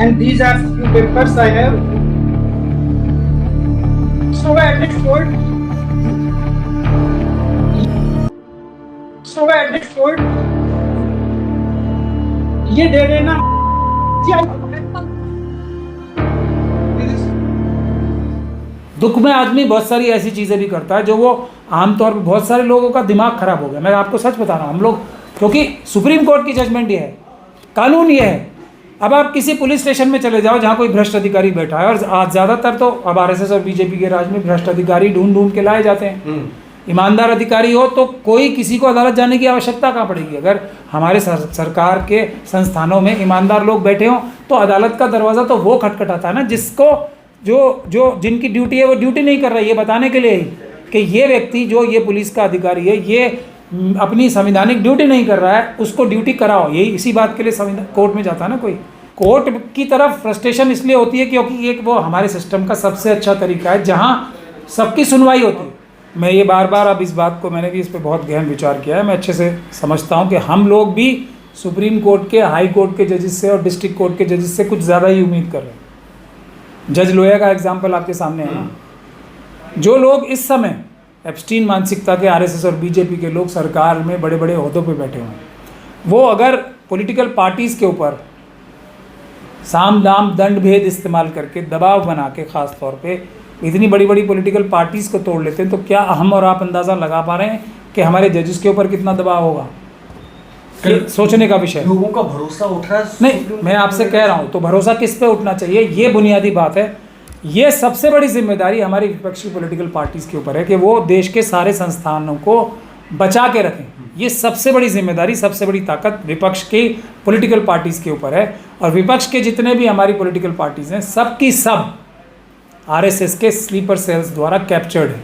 and these are few papers I have. So at this point, ये दे देना। दुख में आदमी बहुत सारी ऐसी चीज़ें भी करता है जो वो आमतौर पर बहुत सारे लोगों का दिमाग खराब हो गया। मैं आपको सच बता रहा हूँ, हम लोग, क्योंकि सुप्रीम कोर्ट की जजमेंट ये है, कानून ये है। अब आप किसी पुलिस स्टेशन में चले जाओ जहाँ कोई भ्रष्ट अधिकारी बैठा है, और आज ज़्यादातर तो अब आरएसएस और बीजेपी के राज में भ्रष्ट अधिकारी ढूंढ ढूंढ के लाए जाते हैं। ईमानदार अधिकारी हो तो कोई किसी को अदालत जाने की आवश्यकता कहाँ पड़ेगी। अगर हमारे सरकार के संस्थानों में ईमानदार लोग बैठे हों तो अदालत का दरवाज़ा तो वो खटखटाता है ना, जिसको जो जिनकी ड्यूटी है वो ड्यूटी नहीं कर रहा है, ये बताने के लिए ही कि ये व्यक्ति जो ये पुलिस का अधिकारी है ये अपनी संवैधानिक ड्यूटी नहीं कर रहा है, उसको ड्यूटी कराओ। यही इसी बात के लिए संविधान कोर्ट में जाता है ना कोई। कोर्ट की तरफ फ्रस्ट्रेशन इसलिए होती है क्योंकि एक वो हमारे सिस्टम का सबसे अच्छा तरीका है जहाँ सबकी सुनवाई होती है। मैं ये बार बार अब इस बात को, मैंने भी इस पर बहुत गहन विचार किया है, मैं अच्छे से समझता हूँ कि हम लोग भी सुप्रीम कोर्ट के, हाई कोर्ट के जजेस से और डिस्ट्रिक्ट कोर्ट के जजेस से कुछ ज़्यादा ही उम्मीद कर रहे हैं। जज लोया का एग्जाम्पल आपके सामने है ना। जो लोग इस समय एप्स्टीन मानसिकता के आरएसएस और बीजेपी के लोग सरकार में बड़े बड़े ओहदों पे बैठे हुए हैं, वो अगर पॉलिटिकल पार्टीज़ के ऊपर साम दाम दंड भेद इस्तेमाल करके दबाव बना के, ख़ास तौर पे इतनी बड़ी बड़ी पॉलिटिकल पार्टीज़ को तोड़ लेते हैं, तो क्या हम और आप अंदाज़ा लगा पा रहे हैं कि हमारे जजेस के ऊपर कितना दबाव होगा? ये सोचने का विषय। लोगों का भरोसा उठ रहा है। नहीं, मैं आपसे कह रहा हूँ, तो भरोसा किस पे उठना चाहिए, ये बुनियादी बात है। ये सबसे बड़ी जिम्मेदारी हमारी विपक्षी पॉलिटिकल पार्टीज़ के ऊपर है कि वो देश के सारे संस्थानों को बचा के रखें। ये सबसे बड़ी जिम्मेदारी, सबसे बड़ी ताकत विपक्ष की पॉलिटिकल पार्टीज़ के ऊपर है। और विपक्ष के जितने भी हमारी पॉलिटिकल पार्टीज़ हैं, सब की सब आरएसएस के स्लीपर सेल्स द्वारा कैप्चर्ड है।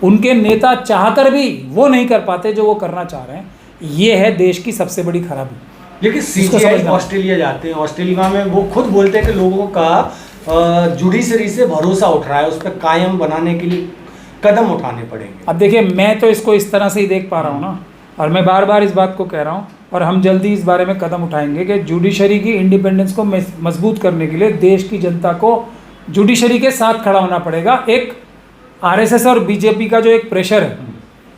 उनके नेता चाहकर भी वो नहीं कर पाते जो वो करना चाह रहे हैं। ये है देश की सबसे बड़ी खराबी। लेकिन सीजीआई ऑस्ट्रेलिया जाते हैं, ऑस्ट्रेलिया में वो खुद बोलते हैं कि लोगों का जुडिशरी से भरोसा उठ रहा है, उस पर कायम बनाने के लिए कदम उठाने पड़ेंगे। अब देखिए, मैं तो इसको इस तरह से ही देख पा रहा हूँ ना, और मैं बार बार इस बात को कह रहा हूँ, और हम जल्दी इस बारे में कदम उठाएंगे कि जुडिशरी की इंडिपेंडेंस को मजबूत करने के लिए देश की जनता को जुडिशरी के साथ खड़ा होना पड़ेगा। एक आरएसएस और बीजेपी का जो एक प्रेशर है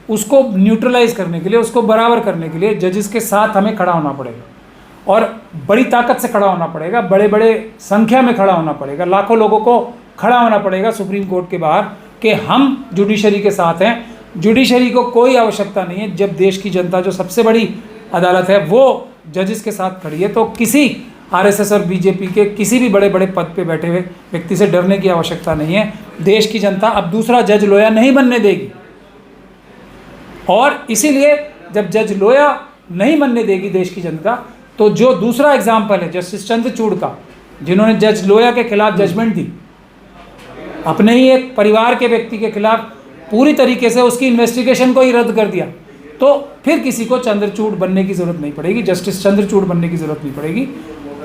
उसको न्यूट्रलाइज करने के लिए, उसको बराबर करने के लिए जजेस के साथ हमें खड़ा होना पड़ेगा, और बड़ी ताकत से खड़ा होना पड़ेगा, बड़े बड़े संख्या में खड़ा होना पड़ेगा, लाखों लोगों को खड़ा होना पड़ेगा सुप्रीम कोर्ट के बाहर कि हम जुडिशरी के साथ हैं। जुडिशरी को कोई आवश्यकता नहीं है, जब देश की जनता जो सबसे बड़ी अदालत है वो जजेस के साथ खड़ी है, तो किसी आरएसएस और बीजेपी के किसी भी बड़े बड़े पद पे बैठे हुए व्यक्ति से डरने की आवश्यकता नहीं है। देश की जनता अब दूसरा जज लोया नहीं बनने देगी, और इसीलिए जब जज लोया नहीं बनने देगी देश की जनता, तो जो दूसरा एग्जाम्पल है जस्टिस चंद्रचूड़ का, जिन्होंने जज लोया के खिलाफ जजमेंट दी, अपने ही एक परिवार के व्यक्ति के खिलाफ पूरी तरीके से उसकी इन्वेस्टिगेशन को ही रद्द कर दिया, तो फिर किसी को चंद्रचूड़ बनने की ज़रूरत नहीं पड़ेगी, जस्टिस चंद्रचूड़ बनने की ज़रूरत नहीं पड़ेगी।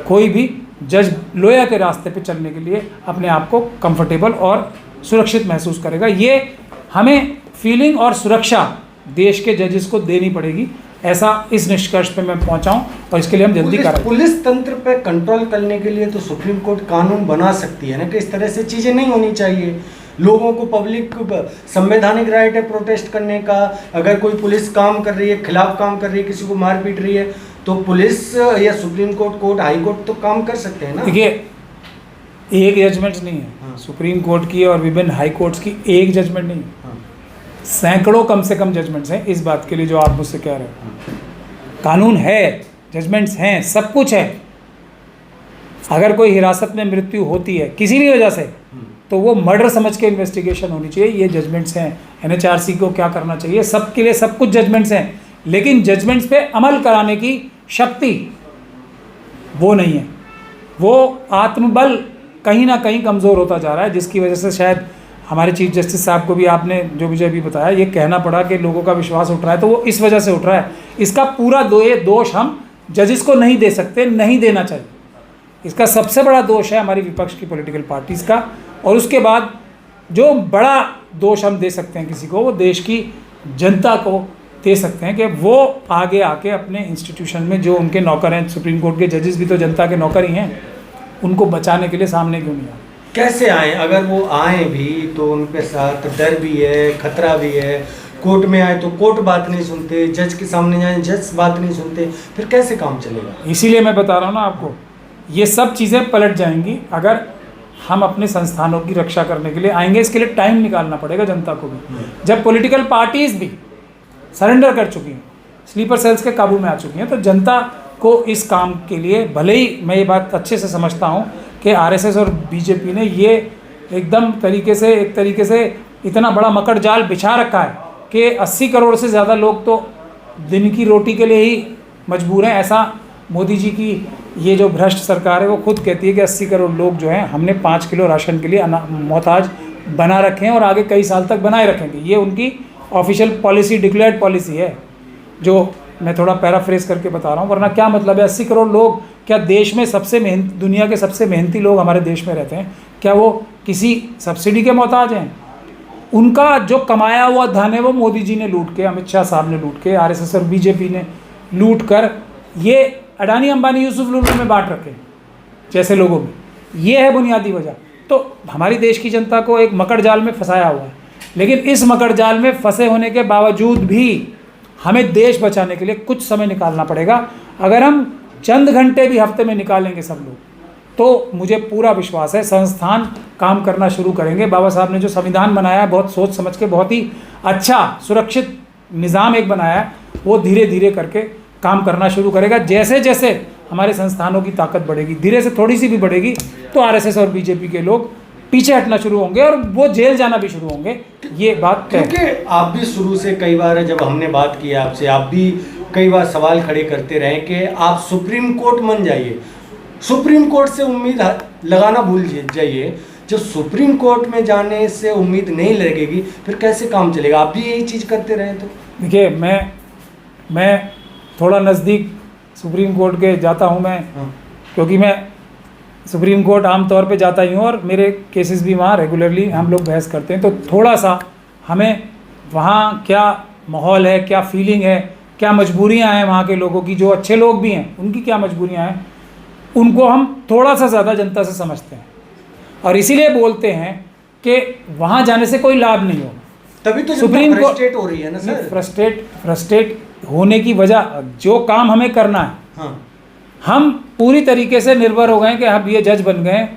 कोई भी जज लोया के रास्ते पे चलने के लिए अपने आप को कंफर्टेबल और सुरक्षित महसूस करेगा। ये हमें फीलिंग और सुरक्षा देश के जजेस को देनी पड़ेगी, ऐसा इस निष्कर्ष पे मैं पहुंचा हूं, और इसके लिए हम जल्दी करें। पुलिस तंत्र पे कंट्रोल करने के लिए तो सुप्रीम कोर्ट कानून बना सकती है ना कि इस तरह से चीज़ें नहीं होनी चाहिए। लोगों को पब्लिक संवैधानिक राइट है प्रोटेस्ट करने का। अगर कोई पुलिस काम कर रही है, खिलाफ काम कर रही है, किसी को मार पीट रही है, तो पुलिस या सुप्रीम कोर्ट, हाई कोर्ट तो काम कर सकते हैं ना। देखिए, एक जजमेंट नहीं है सुप्रीम कोर्ट की और विभिन्न हाई कोर्ट्स की, एक जजमेंट नहीं है, सैकड़ों कम से कम जजमेंट्स हैं इस बात के लिए जो आप मुझसे कह रहे हो। कानून है, जजमेंट्स हैं, सब कुछ है। अगर कोई हिरासत में मृत्यु होती है किसी भी वजह से, तो वो मर्डर समझ के इन्वेस्टिगेशन होनी चाहिए, ये जजमेंट्स हैं। एनएचआरसी को क्या करना चाहिए, सबके लिए सब कुछ जजमेंट्स हैं, लेकिन जजमेंट्स पे अमल कराने की शक्ति वो नहीं है। वो आत्मबल कहीं ना कहीं कमज़ोर होता जा रहा है, जिसकी वजह से शायद हमारे चीफ जस्टिस साहब को भी आपने जो मुझे अभी बताया, ये कहना पड़ा कि लोगों का विश्वास उठ रहा है, तो वो इस वजह से उठ रहा है। इसका पूरा दोष हम जजेस को नहीं दे सकते, नहीं देना चाहिए। इसका सबसे बड़ा दोष है हमारी विपक्ष की पॉलिटिकल पार्टीज़ का, और उसके बाद जो बड़ा दोष हम दे सकते हैं किसी को, वो देश की जनता को दे सकते हैं कि वो आगे आके अपने इंस्टीट्यूशन में जो उनके नौकर हैं, सुप्रीम कोर्ट के जजेस भी तो जनता के नौकर ही हैं, उनको बचाने के लिए सामने क्यों नहीं आए? कैसे आए? अगर वो आए भी तो उनके साथ डर भी है, खतरा भी है। कोर्ट में आए तो कोर्ट बात नहीं सुनते, जज के सामने जाए जज बात नहीं सुनते, फिर कैसे काम चलेगा? इसीलिए मैं बता रहा हूँ ना आपको, ये सब चीज़ें पलट जाएंगी अगर हम अपने संस्थानों की रक्षा करने के लिए आएंगे। इसके लिए टाइम निकालना पड़ेगा जनता को भी। जब पॉलिटिकल पार्टीज भी सरेंडर कर चुकी हैं, स्लीपर सेल्स के काबू में आ चुकी हैं, तो जनता को इस काम के लिए, भले ही मैं ये बात अच्छे से समझता हूँ कि आरएसएस और बीजेपी ने ये एकदम एक तरीके से इतना बड़ा मकड़ जाल बिछा रखा है कि 80 करोड़ से ज़्यादा लोग तो दिन की रोटी के लिए ही मजबूर हैं। ऐसा मोदी जी की ये जो भ्रष्ट सरकार है वो खुद कहती है कि 80 करोड़ लोग जो हैं हमने 5 किलो राशन के लिए मोहताज बना रखे हैं और आगे कई साल तक बनाए रखेंगे। ये उनकी ऑफिशियल पॉलिसी, डिक्लेयर्ड पॉलिसी है, जो मैं थोड़ा पैराफ्रेज करके बता रहा हूँ। वरना क्या मतलब है 80 करोड़ लोग? क्या देश में दुनिया के सबसे मेहनती लोग हमारे देश में रहते हैं, क्या वो किसी सब्सिडी के मोहताज हैं? उनका जो कमाया हुआ धन है वो मोदी जी ने लूट के, अमित शाह साहब ने लूट के, आरएसएस और बीजेपी ने लूट कर ये अडानी अंबानी यूसुफ लुलू में बांट रखे जैसे लोगों में। ये है बुनियादी वजह। तो हमारी देश की जनता को एक मकड़ जाल में फंसाया हुआ है, लेकिन इस मकड़ जाल में फंसे होने के बावजूद भी हमें देश बचाने के लिए कुछ समय निकालना पड़ेगा। अगर हम चंद घंटे भी हफ्ते में निकालेंगे सब लोग, तो मुझे पूरा विश्वास है संस्थान काम करना शुरू करेंगे। बाबा साहब ने जो संविधान बनाया है, बहुत सोच समझ के, बहुत ही अच्छा सुरक्षित निज़ाम एक बनाया है, वो धीरे धीरे करके काम करना शुरू करेगा। जैसे जैसे हमारे संस्थानों की ताकत बढ़ेगी, धीरे से थोड़ी सी भी बढ़ेगी, तो आरएसएस और बीजेपी के लोग पीछे हटना शुरू होंगे और वो जेल जाना भी शुरू होंगे। ये बात तय है। क्योंकि आप भी शुरू से कई बार जब हमने बात की आपसे, आप भी कई बार सवाल खड़े करते रहे कि आप सुप्रीम कोर्ट मान जाइए, सुप्रीम कोर्ट से उम्मीद लगाना भूल जाइए। जब सुप्रीम कोर्ट में जाने से उम्मीद नहीं लगेगी फिर कैसे काम चलेगा? आप भी यही चीज़ करते रहे। तो देखिए, मैं थोड़ा नज़दीक सुप्रीम कोर्ट के जाता हूँ मैं, क्योंकि मैं सुप्रीम कोर्ट आमतौर पे जाता ही हूँ और मेरे केसेस भी वहाँ रेगुलरली हम लोग बहस करते हैं। तो थोड़ा सा हमें वहाँ क्या माहौल है, क्या फीलिंग है, क्या मजबूरियाँ हैं वहाँ के लोगों की, जो अच्छे लोग भी हैं उनकी क्या मजबूरियाँ हैं, उनको हम थोड़ा सा ज़्यादा जनता से समझते हैं और इसीलिए बोलते हैं कि वहाँ जाने से कोई लाभ नहीं होगा। तभी तो सुप्रीम कोर्ट फ्रस्ट्रेट हो रही है ना सर। फ्रस्ट्रेट होने की वजह, जो काम हमें करना है, हाँ, हम पूरी तरीके से निर्भर हो गए कि अब ये जज बन गए।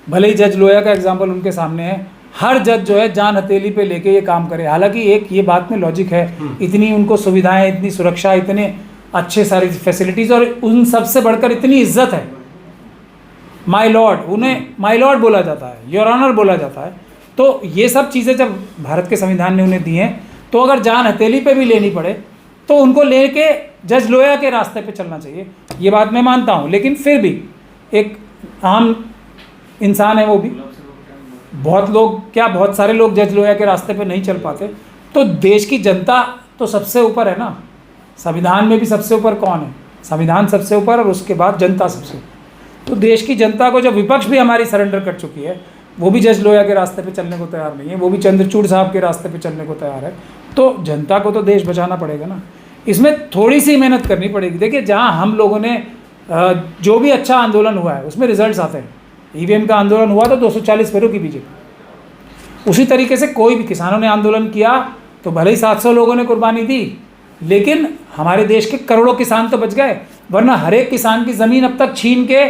भले ही जज लोया का एग्जाम्पल उनके सामने है, हर जज जो है जान हथेली पे लेके ये काम करे। हालांकि एक ये बात में लॉजिक है, इतनी उनको सुविधाएं, इतनी सुरक्षा, इतने अच्छे सारी फैसिलिटीज़ और उन सबसे बढ़कर इतनी इज्जत है। माय लॉर्ड, उन्हें माय लॉर्ड बोला जाता है, योर ऑनर बोला जाता है। तो ये सब चीज़ें जब भारत के संविधान ने उन्हें दी हैं, तो अगर जान हथेली पे भी लेनी पड़े तो उनको लेके जज लोया के रास्ते पे चलना चाहिए। ये बात मैं मानता हूँ, लेकिन फिर भी एक आम इंसान है वो भी, बहुत सारे लोग जज लोया के रास्ते पे नहीं चल पाते। तो देश की जनता तो सबसे ऊपर है ना, संविधान में भी सबसे ऊपर कौन है? संविधान सबसे ऊपर और उसके बाद जनता सबसे ऊपर। तो देश की जनता को जब विपक्ष भी हमारी सरेंडर कर चुकी है, वो भी जज लोया के रास्ते पे चलने को तैयार नहीं है, वो भी चंद्रचूड़ साहब के रास्ते पे चलने को तैयार है, तो जनता को तो देश बचाना पड़ेगा ना। इसमें थोड़ी सी मेहनत करनी पड़ेगी। देखिए, जहाँ हम लोगों ने जो भी अच्छा आंदोलन हुआ है उसमें रिजल्ट्स आते हैं। ईवीएम का आंदोलन हुआ तो 240 पैरों की बीजेपी। उसी तरीके से कोई भी किसानों ने आंदोलन किया तो भले ही 700 लोगों ने कुर्बानी दी, लेकिन हमारे देश के करोड़ों किसान तो बच गए। वरना हर एक किसान की ज़मीन अब तक छीन के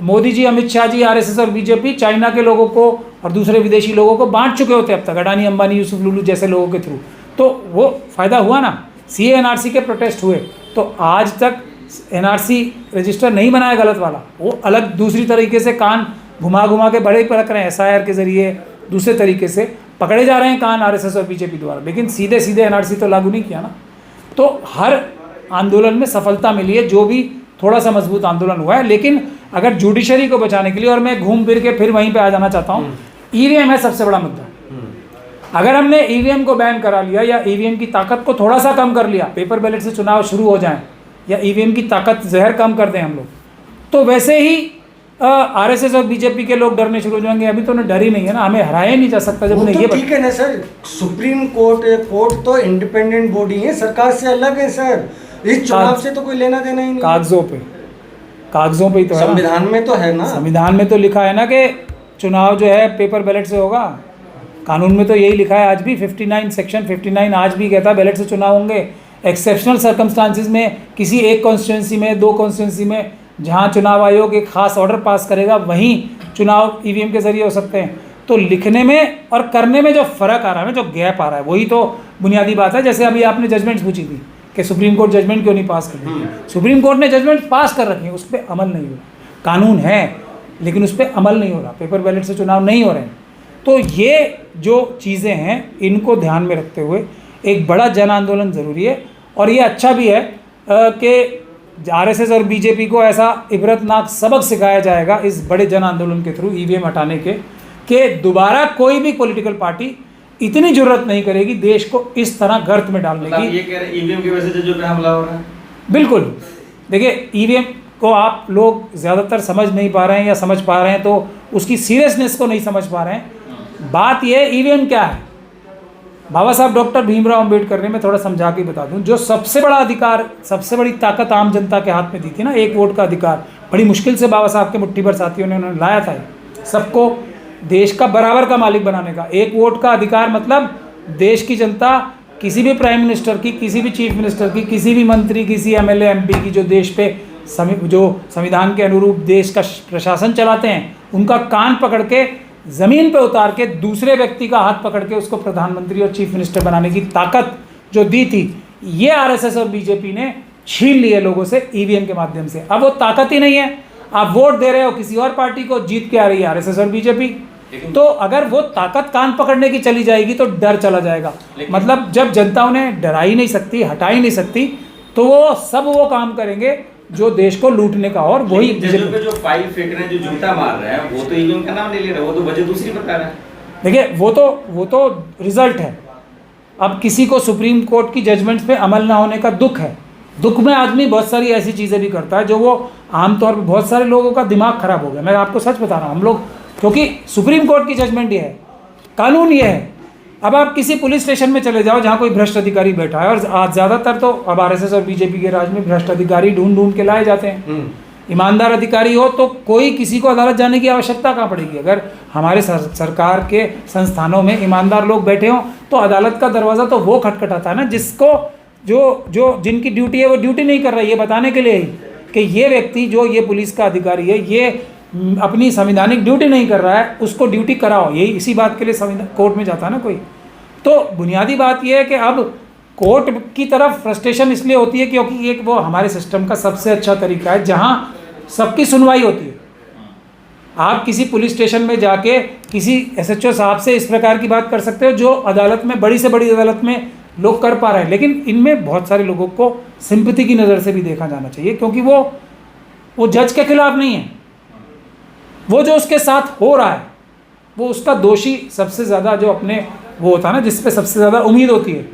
मोदी जी, अमित शाह जी, आरएसएस और बीजेपी चाइना के लोगों को और दूसरे विदेशी लोगों को बांट चुके होते अब तक, अडानी अंबानी यूसुफ लुलू जैसे लोगों के थ्रू। तो वो फ़ायदा हुआ ना। सीए एनआरसी के प्रोटेस्ट हुए तो आज तक एनआरसी रजिस्टर नहीं बनाया गलत वाला, वो अलग दूसरी तरीके से कान घुमा घुमा के बड़े पकड़ रहे हैं, एसआईआर के ज़रिए दूसरे तरीके से पकड़े जा रहे हैं कान आरएसएस और बीजेपी द्वारा, लेकिन सीधे सीधे एनआरसी तो लागू नहीं किया ना। तो हर आंदोलन में सफलता मिली है, जो भी थोड़ा सा मजबूत आंदोलन हुआ है। लेकिन अगर जुडिशरी को बचाने के लिए, और मैं घूम फिर के फिर वहीं पे आ जाना चाहता हूँ, ईवीएम है सबसे बड़ा मुद्दा। अगर हमने ईवीएम को बैन करा लिया या ईवीएम की ताकत को थोड़ा सा कम कर लिया, पेपर बैलेट से चुनाव शुरू हो जाए या ईवीएम की ताकत जहर कम कर दें हम लोग, तो वैसे ही आरएसएस और बीजेपी के लोग डरने शुरू हो जाएंगे। अभी तो उन्हें डर ही नहीं है ना, हमें हराया नहीं जा सकता जब उन्हें ये ठीक है ना सर। सुप्रीम कोर्ट तो इंडिपेंडेंट बॉडी है, सरकार से अलग है सर। इस चुनाव से तो कोई लेना देना ही नहीं। कागजों पे कागजों पे ही तो है ना। संविधान में तो है ना, संविधान में तो लिखा है ना कि चुनाव जो है पेपर बैलेट से होगा। कानून में तो यही लिखा है आज भी, 59 सेक्शन 59 आज भी कहता है बैलेट से चुनाव होंगे। एक्सेप्शनल सर्कमस्टांसिस में किसी एक कॉन्स्टिट्यूंसी में, दो कॉन्स्टिट्यूंसी में जहाँ चुनाव आयोग एक खास ऑर्डर पास करेगा वहीं चुनाव ईवीएम के जरिए हो सकते हैं। तो लिखने में और करने में जो फ़र्क आ रहा है ना, जो गैप आ रहा है, वही तो बुनियादी बात है। जैसे अभी आपने जजमेंट्स पूछी थी कि सुप्रीम कोर्ट जजमेंट क्यों नहीं पास कर रही। सुप्रीम कोर्ट ने जजमेंट पास कर रखे हैं, उस पर अमल नहीं हो रहा। कानून है लेकिन उस पर अमल नहीं हो रहा, पेपर बैलेट से चुनाव नहीं हो रहे हैं। तो ये जो चीज़ें हैं इनको ध्यान में रखते हुए एक बड़ा जन आंदोलन ज़रूरी है। और ये अच्छा भी है कि आरएसएस और बीजेपी को ऐसा इबरतनाक सबक सिखाया जाएगा इस बड़े जन आंदोलन के थ्रू ईवीएम हटाने के, कि दोबारा कोई भी पॉलिटिकल पार्टी इतनी जरूरत नहीं करेगी देश को इस तरह गर्त में डालने की। ये कह रहे ईवीएम की वजह से जजों पे हमला हो रहा है। बिल्कुल, देखिए ईवीएम को आप लोग ज़्यादातर समझ नहीं पा रहे हैं, या समझ पा रहे हैं तो उसकी सीरियसनेस को नहीं समझ पा रहे हैं। बात यह है ईवीएम क्या है। बाबा साहब डॉक्टर भीमराव अम्बेडकर ने, मैं थोड़ा समझा के बता दूं, जो सबसे बड़ा अधिकार, सबसे बड़ी ताकत आम जनता के हाथ में दी थी ना, एक वोट का अधिकार, बड़ी मुश्किल से बाबा साहब के मुट्ठी भर साथियों ने उन्होंने लाया था। सबको देश का बराबर का मालिक बनाने का एक वोट का अधिकार, मतलब देश की जनता किसी भी प्राइम मिनिस्टर की, किसी भी चीफ मिनिस्टर की, किसी भी मंत्री, किसी एमएलए एमपी की जो देश पे जो संविधान के अनुरूप देश का प्रशासन चलाते हैं, उनका कान पकड़ के ज़मीन पे उतार के दूसरे व्यक्ति का हाथ पकड़ के उसको प्रधानमंत्री और चीफ मिनिस्टर बनाने की ताकत जो दी थी, ये आरएसएस और बीजेपी ने छीन ली है लोगों से ईवीएम के माध्यम से। अब वो ताकत ही नहीं है, आप वोट दे रहे हो किसी और पार्टी को, जीत के आ रही है आरएसएस और बीजेपी। तो अगर वो ताकत कान पकड़ने की चली जाएगी तो डर चला जाएगा। मतलब जब जनता उन्हें डरा ही नहीं सकती, हटा ही नहीं सकती, तो वो काम करेंगे जो देश को लूटने का। और वही जजों पे जो फाइल फेंक रहे हैं, जो जूता मार रहे हैं, वो तो ईवीएम का नाम नहीं ले रहे, वो तो वजह दूसरी बता रहे हैं। देखिए वो तो रिजल्ट है। अब किसी को सुप्रीम कोर्ट की जजमेंट्स पे अमल ना होने का दुख है। दुख में आदमी बहुत सारी ऐसी चीज़ें भी करता है जो वो आमतौर पर, बहुत सारे लोगों का दिमाग खराब हो गया। मैं आपको सच बता रहा हूँ, हम लोग, क्योंकि सुप्रीम कोर्ट की जजमेंट ये है, कानून ये है। अब आप किसी पुलिस स्टेशन में चले जाओ जहाँ कोई भ्रष्ट अधिकारी बैठा है, और आज ज़्यादातर तो अब आरएसएस और बीजेपी के राज में भ्रष्ट अधिकारी ढूंढ के लाए जाते हैं। ईमानदार अधिकारी हो तो कोई किसी को अदालत जाने की आवश्यकता कहाँ पड़ेगी। अगर हमारे सरकार के संस्थानों में ईमानदार लोग बैठे हों तो अदालत का दरवाज़ा तो वो खटखटाता है ना, जिसको जो जिनकी ड्यूटी है वो ड्यूटी नहीं कर रहा है, ये बताने के लिए ही कि ये व्यक्ति जो ये पुलिस का अधिकारी है, ये अपनी संवैधानिक ड्यूटी नहीं कर रहा है, उसको ड्यूटी कराओ। यही इसी बात के लिए कोर्ट में जाता है ना कोई। तो बुनियादी बात यह है कि अब कोर्ट की तरफ फ्रस्ट्रेशन इसलिए होती है क्योंकि एक वो हमारे सिस्टम का सबसे अच्छा तरीका है जहां सबकी सुनवाई होती है। आप किसी पुलिस स्टेशन में जाके किसी एसएचओ साहब से इस प्रकार की बात कर सकते हो जो अदालत में, बड़ी से बड़ी अदालत में लोग कर पा रहे हैं। लेकिन इनमें बहुत सारे लोगों को सिंपैथी की नज़र से भी देखा जाना चाहिए, क्योंकि वो जज के खिलाफ नहीं है, वो जो उसके साथ हो रहा है वो उसका दोषी सबसे ज़्यादा जो अपने वो होता है ना, जिस पे सबसे ज़्यादा उम्मीद होती है,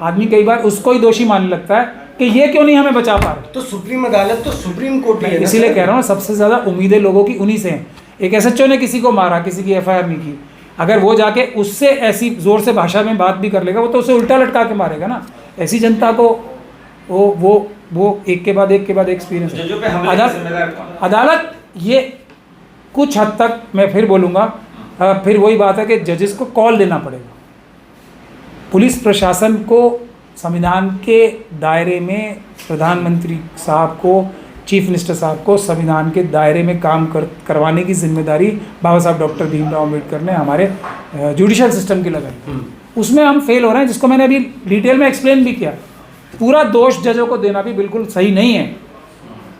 आदमी कई बार उसको ही दोषी मानने लगता है कि ये क्यों नहीं हमें बचा पा रहे। तो सुप्रीम अदालत तो सुप्रीम कोर्ट है, इसीलिए कह रहा हूँ सबसे ज़्यादा उम्मीदें लोगों की उन्हीं से हैं। एक एसएचओ ने किसी को मारा, किसी की एफआईआर नहीं की, अगर वो जाके उससे ऐसी ज़ोर से भाषा में बात भी कर लेगा, वो तो उसे उल्टा लटका के मारेगा ना। ऐसी जनता को वो एक के बाद एक एक्सपीरियंस है। अदालत ये कुछ हद तक, मैं फिर बोलूँगा, फिर वही बात है कि जजेस को कॉल देना पड़ेगा। पुलिस प्रशासन को संविधान के दायरे में, प्रधानमंत्री साहब को, चीफ मिनिस्टर साहब को संविधान के दायरे में काम करवाने की जिम्मेदारी बाबा साहब डॉक्टर भीमराव अम्बेडकर ने हमारे जुडिशल सिस्टम की लगाई। उसमें हम फेल हो रहे हैं, जिसको मैंने अभी डिटेल में एक्सप्लेन भी किया। पूरा दोष जजों को देना भी बिल्कुल सही नहीं है।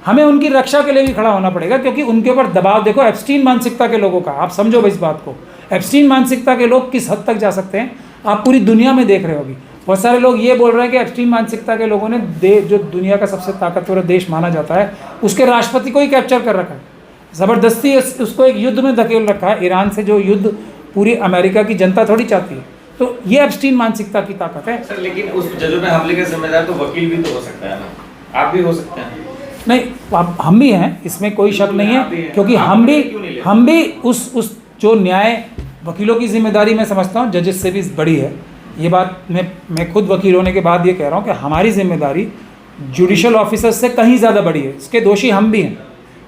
हमें उनकी रक्षा के लिए भी खड़ा होना पड़ेगा, क्योंकि उनके ऊपर दबाव, देखो एप्स्टीन मानसिकता के लोगों का, आप समझो भाई इस बात को, एप्स्टीन मानसिकता के लोग किस हद तक जा सकते हैं आप पूरी दुनिया में देख रहे होगी। बहुत सारे लोग ये बोल रहे हैं कि एप्स्टीन मानसिकता के लोगों ने जो दुनिया का सबसे ताकतवर देश माना जाता है उसके राष्ट्रपति को ही कैप्चर कर रखा है, ज़बरदस्ती उसको एक युद्ध में धकेल रखा है। ईरान से जो युद्ध पूरी अमेरिका की जनता थोड़ी चाहती है। तो ये एप्स्टीन मानसिकता की ताकत है। सर लेकिन उस जजों पे हमले के जिम्मेदार तो वकील भी तो हो सकता है ना, आप भी हो सकते हैं। नहीं, हम भी हैं, इसमें कोई शक नहीं है, क्योंकि हम भी उस जो न्याय, वकीलों की जिम्मेदारी मैं समझता हूँ जजेस से भी बड़ी है। ये बात मैं खुद वकील होने के बाद ये कह रहा हूँ कि हमारी जिम्मेदारी जुडिशल ऑफिसर्स से कहीं ज़्यादा बड़ी है। इसके दोषी हम भी हैं,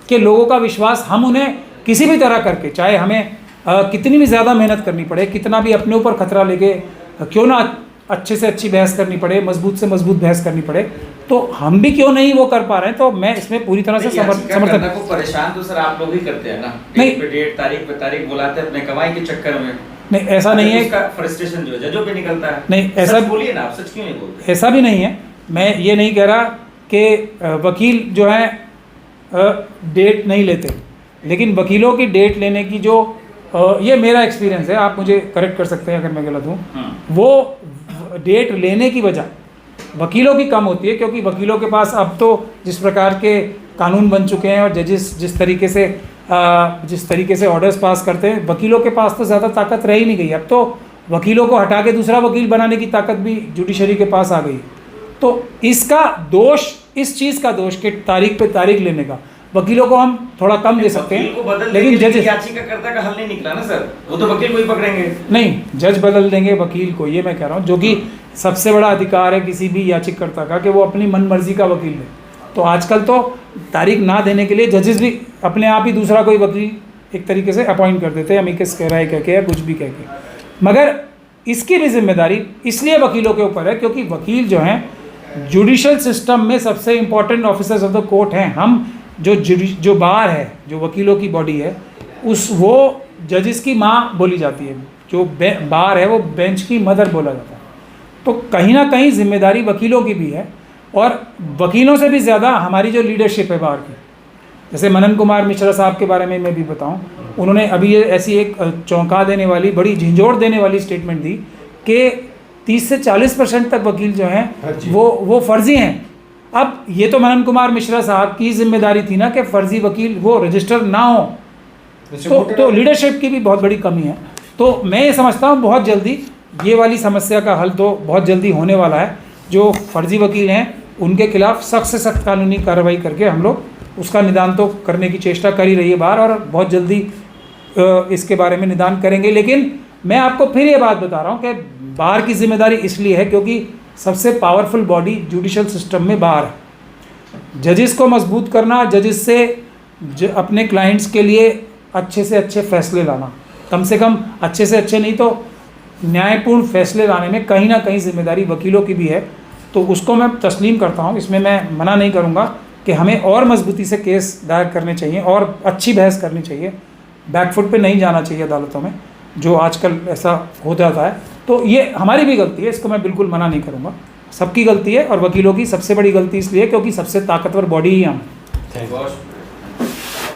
कि लोगों का विश्वास हम उन्हें किसी भी तरह करके, चाहे हमें कितनी भी ज़्यादा मेहनत करनी पड़े, कितना भी अपने ऊपर खतरा लेके क्यों ना अच्छे से अच्छी बहस करनी पड़े, मजबूत से मजबूत बहस करनी पड़े, तो हम भी क्यों नहीं वो कर पा रहे हैं। तो मैं इसमें पूरी तरह से समर्थन। को परेशान तो सर आप लोग ही करते हैं ना, नहीं। डेट पे डेट, तारीख पे तारीख बुलाते हैं अपने कमाई के चक्कर में। नहीं, ऐसा नहीं है। उसका फ्रस्ट्रेशन जो है जजों पे निकलता है। नहीं, ऐसा बोलिए ना, आप सच क्यों नहीं बोलते? ऐसा भी नहीं है। मैं ये नहीं कह रहा कि वकील जो है डेट नहीं लेते, लेकिन वकीलों की डेट लेने की जो ये मेरा एक्सपीरियंस है, आप मुझे करेक्ट कर सकते हैं अगर मैं गलत हूँ, वो डेट लेने की वजह वकीलों की कम होती है, क्योंकि वकीलों के पास अब तो जिस प्रकार के कानून बन चुके हैं और जजेस जिस तरीके से ऑर्डर्स पास करते हैं, वकीलों के पास तो ज़्यादा ताकत रह ही नहीं गई। अब तो वकीलों को हटा के दूसरा वकील बनाने की ताकत भी जुडिशरी के पास आ गई। तो इसका दोष, इस चीज़ का दोष कि तारीख पे तारीख लेने का वकीलों को हम थोड़ा कम दे सकते हैं, लेकिन जज याचिकाकर्ता का हल नहीं निकला ना सर, वो तो वकील को ही पकड़ेंगे। नहीं, जज बदल देंगे वकील को, ये मैं कह रहा हूँ, जो कि सबसे बड़ा अधिकार है किसी भी याचिकाकर्ता का कि वो अपनी मनमर्जी का वकील ले। तो आजकल तो तारीख ना देने के लिए जजेस भी अपने आप ही दूसरा कोई वकील एक तरीके से अपॉइंट कर देते हैं, अमिकस कह रहा है कह के या कुछ भी कह के। मगर इसकी भी जिम्मेदारी इसलिए वकीलों के ऊपर है क्योंकि वकील जो हैं जुडिशल सिस्टम में सबसे important officers of the court हैं। हम जो बार है, जो वकीलों की बॉडी है, वो जजेस की माँ बोली जाती है, जो बार है वो बेंच की मदर बोला जाता है। तो कहीं ना कहीं जिम्मेदारी वकीलों की भी है, और वकीलों से भी ज़्यादा हमारी जो लीडरशिप है बार की, जैसे मनन कुमार मिश्रा साहब के बारे में मैं भी बताऊं, उन्होंने अभी ये ऐसी एक चौंका देने वाली, बड़ी झंझोड़ देने वाली स्टेटमेंट दी कि 30 से 40% तक वकील जो हैं वो फर्जी हैं। अब ये तो मनन कुमार मिश्रा साहब की जिम्मेदारी थी ना कि फर्जी वकील वो रजिस्टर ना हो, तो लीडरशिप की भी बहुत बड़ी कमी है। तो मैं ये समझता हूँ बहुत जल्दी ये वाली समस्या का हल तो बहुत जल्दी होने वाला है। जो फर्जी वकील हैं उनके खिलाफ सख्त से सख्त कानूनी कार्रवाई करके हम लोग उसका निदान तो करने की चेष्टा कर ही रही है बार, और बहुत जल्दी इसके बारे में निदान करेंगे। लेकिन मैं आपको फिर ये बात बता रहा हूँ कि बार की जिम्मेदारी इसलिए है क्योंकि सबसे पावरफुल बॉडी जुडिशल सिस्टम में बार है। जजेस को मजबूत करना, जजेस से अपने क्लाइंट्स के लिए अच्छे से अच्छे फैसले लाना, कम से कम अच्छे से अच्छे नहीं तो न्यायपूर्ण फैसले लाने में कहीं ना कहीं जिम्मेदारी वकीलों की भी है। तो उसको मैं तस्लीम करता हूँ, इसमें मैं मना नहीं करूँगा कि हमें और मजबूती से केस दायर करने चाहिए और अच्छी बहस करनी चाहिए, बैकफुट पे नहीं जाना चाहिए अदालतों में, जो आजकल ऐसा हो जाता है। तो ये हमारी भी गलती है, इसको मैं बिल्कुल मना नहीं करूँगा, सबकी गलती है, और वकीलों की सबसे बड़ी गलती इसलिए क्योंकि सबसे ताकतवर बॉडी ही हम। Thank you.